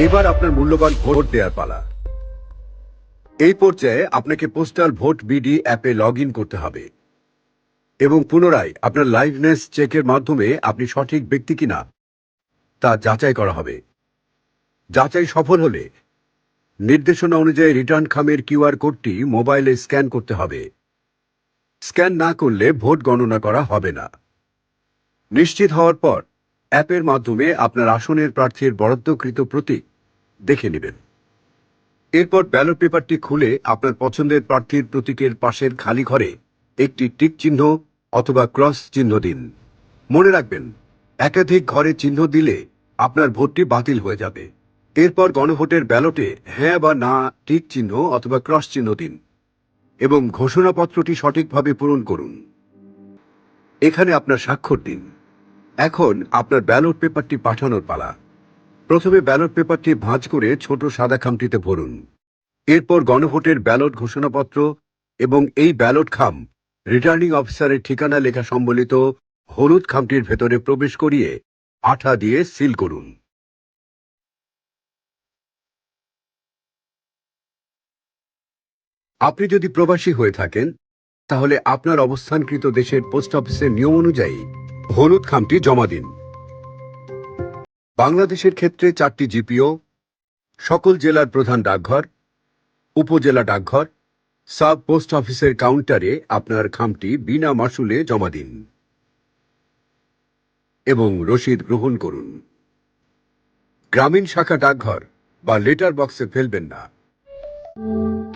এবার আপনার মূল্যবান ভোট দেওয়ার পালা। এই পর্যায়ে আপনাকে পোস্টাল ভোট বিডি অ্যাপে লগ ইন করতে হবে এবং পুনরায় আপনার লাইভনেস চেকের মাধ্যমে আপনি সঠিক ব্যক্তি কিনা তা যাচাই করা হবে। যাচাই সফল হলে নির্দেশনা অনুযায়ী রিটার্ন খামের কিউআর কোডটি মোবাইলে স্ক্যান করতে হবে। স্ক্যান না করলে ভোট গণনা করা হবে না। নিশ্চিত হওয়ার পর অ্যাপের মাধ্যমে আপনার আসনের প্রার্থীর বরাদ্দকৃত প্রতীক দেখে নেবেন। এরপর ব্যালট পেপারটি খুলে আপনার পছন্দের প্রার্থীর প্রতীকের পাশের খালি ঘরে একটি টিক চিহ্ন অথবা ক্রস চিহ্ন দিন। মনে রাখবেন, একাধিক ঘরে চিহ্ন দিলে আপনার ভোটটি বাতিল হয়ে যাবে। এরপর গণভোটের ব্যালটে হ্যাঁ বা না টিক চিহ্ন অথবা ক্রস চিহ্ন দিন এবং ঘোষণাপত্রটি সঠিকভাবে পূরণ করুন। এখানে আপনার স্বাক্ষর দিন। এখন আপনার ব্যালট পেপারটি পাঠানোর পালা। প্রথমে ব্যালট পেপারটি ভাঁজ করে ছোট সাদা খামটিতে ভরুন। এরপর গণভোটের ব্যালট ঘোষণাপত্র এবং এই ব্যালট খাম রিটার্নিং অফিসারের ঠিকানা লেখা সম্বলিত হলুদ খামটির ভেতরে প্রবেশ করিয়ে আঠা দিয়ে সিল করুন। আপনি যদি প্রবাসী হয়ে থাকেন তাহলে আপনার অবস্থানকৃত দেশের পোস্ট অফিসের নিয়ম অনুযায়ী হলুদ খামটি জমা দিন। বাংলাদেশের ক্ষেত্রে 4টি জিপিও, সকল জেলার প্রধান ডাকঘর, উপজেলা ডাকঘর, সাব পোস্ট অফিসের কাউন্টারে আপনার খামটি বিনা মাসুলে জমা দিন এবং রসিদ গ্রহণ করুন। গ্রামীণ শাখা ডাকঘর বা লেটার বক্সে ফেলবেন না।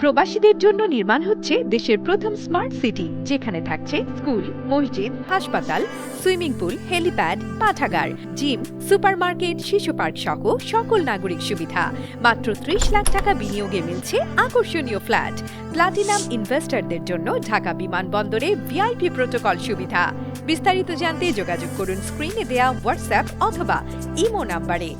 প্রবাসীদের জন্য নির্মাণ হচ্ছে দেশের প্রথম স্মার্ট সিটি, যেখানে থাকছে স্কুল, মসজিদ, হাসপাতাল, সুইমিং পুল, হেলিপ্যাড, পাঠাগার, জিম, সুপারমার্কেট, শিশু পার্ক সহ সকল নাগরিক সুবিধা। মাত্র 30 লাখ টাকা বিনিয়োগে মিলছে আকর্ষণীয় ফ্ল্যাট। প্লাটিনাম ইনভেস্টরদের জন্য ঢাকা বিমানবন্দরে ভিআইপি প্রোটোকল সুবিধা। বিস্তারিত জানতে যোগাযোগ করুন স্ক্রিনে দেয়া হোয়াটসঅ্যাপ অথবা ইমো নাম্বারে।